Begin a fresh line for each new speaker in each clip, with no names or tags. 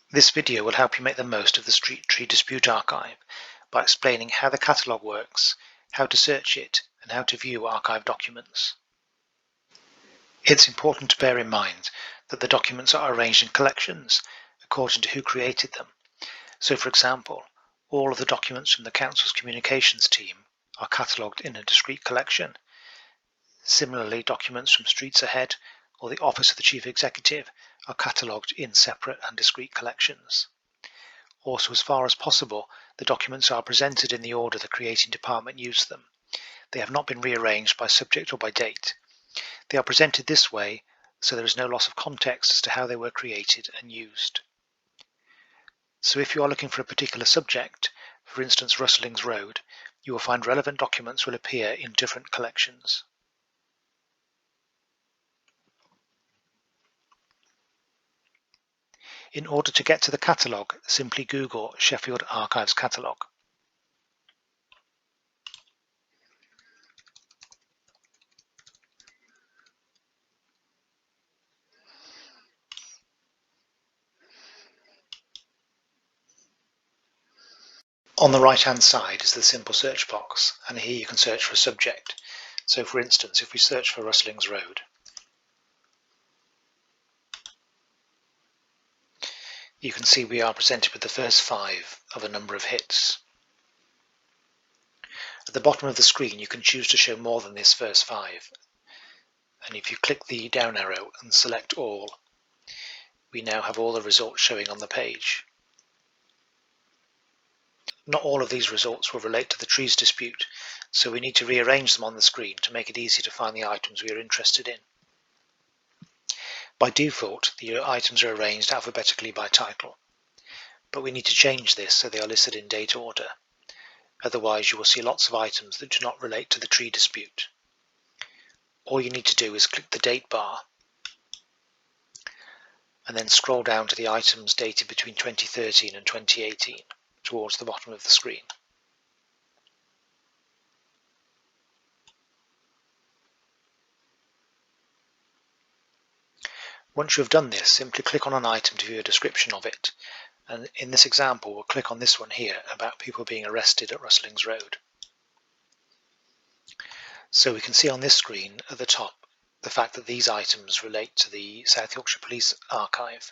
This video will help you make the most of the Street Tree Dispute Archive by explaining how the catalogue works, how to search it, and how to view archive documents. It's important to bear in mind that the documents are arranged in collections according to who created them. So, for example, all of the documents from the Council's communications team are catalogued in a discrete collection. Similarly, documents from Streets Ahead or the Office of the Chief Executive are catalogued in separate and discrete collections. Also, as far as possible, the documents are presented in the order the creating department used them. They have not been rearranged by subject or by date. They are presented this way so there is no loss of context as to how they were created and used. So if you are looking for a particular subject, for instance Rustlings Road, you will find relevant documents will appear in different collections. In order to get to the catalogue, simply Google Sheffield Archives Catalogue. On the right hand side is the simple search box, and here you can search for a subject. So for instance, if we search for Rustlings Road, you can see we are presented with the first 5 of a number of hits. At the bottom of the screen you can choose to show more than this first 5, and if you click the down arrow and select all, we now have all the results showing on the page. Not all of these results will relate to the trees dispute, so we need to rearrange them on the screen to make it easy to find the items we are interested in. By default, the items are arranged alphabetically by title, but we need to change this so they are listed in date order. Otherwise you will see lots of items that do not relate to the tree dispute. All you need to do is click the date bar and then scroll down to the items dated between 2013 and 2018 towards the bottom of the screen. Once you have done this, simply click on an item to view a description of it, and in this example we'll click on this one here about people being arrested at Rustlings Road. So we can see on this screen at the top the fact that these items relate to the South Yorkshire Police Archive,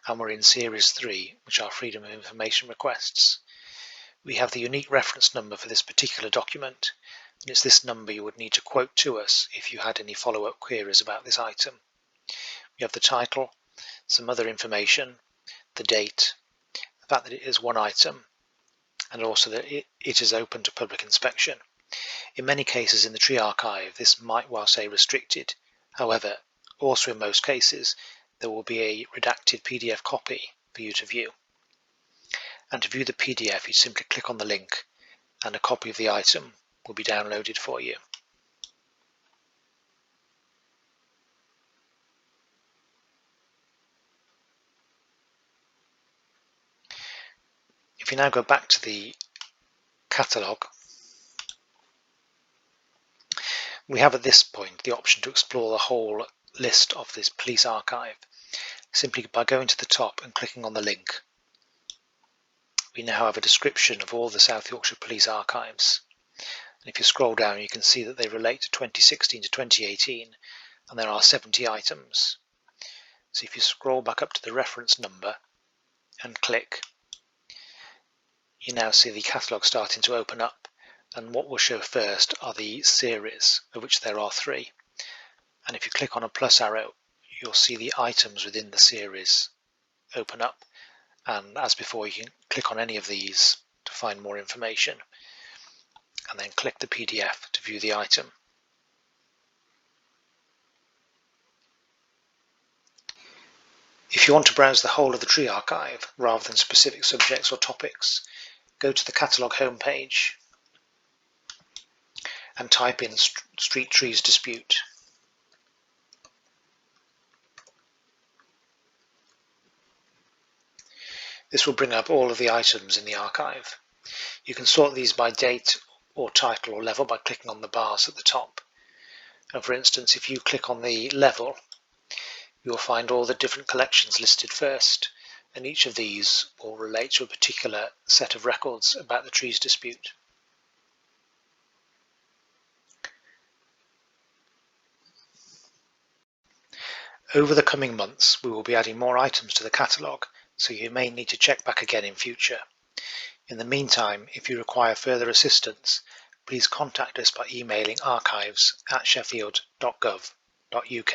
and we're in Series 3, which are Freedom of Information requests. We have the unique reference number for this particular document, and it's this number you would need to quote to us if you had any follow-up queries about this item. We have the title, some other information, the date, the fact that it is one item, and also that it is open to public inspection. In many cases in the Tree Archive this might well say restricted, however also in most cases there will be a redacted PDF copy for you to view. And to view the PDF you simply click on the link and a copy of the item will be downloaded for you. If you now go back to the catalogue, we have at this point the option to explore the whole list of this police archive simply by going to the top and clicking on the link. We now have a description of all the South Yorkshire Police Archives, and if you scroll down you can see that they relate to 2016 to 2018 and there are 70 items. So if you scroll back up to the reference number and click, you now see the catalogue starting to open up, and what will show first are the series, of which there are 3, and if you click on a plus arrow you'll see the items within the series open up, and as before you can click on any of these to find more information and then click the PDF to view the item. If you want to browse the whole of the Tree Archive rather than specific subjects or topics, go to the catalogue homepage and type in Street Trees Dispute. This will bring up all of the items in the archive. You can sort these by date or title or level by clicking on the bars at the top. And for instance, if you click on the level, you will find all the different collections listed first, and each of these will relate to a particular set of records about the trees dispute. Over the coming months, we will be adding more items to the catalogue, so you may need to check back again in future. In the meantime, if you require further assistance, please contact us by emailing archives@sheffield.gov.uk.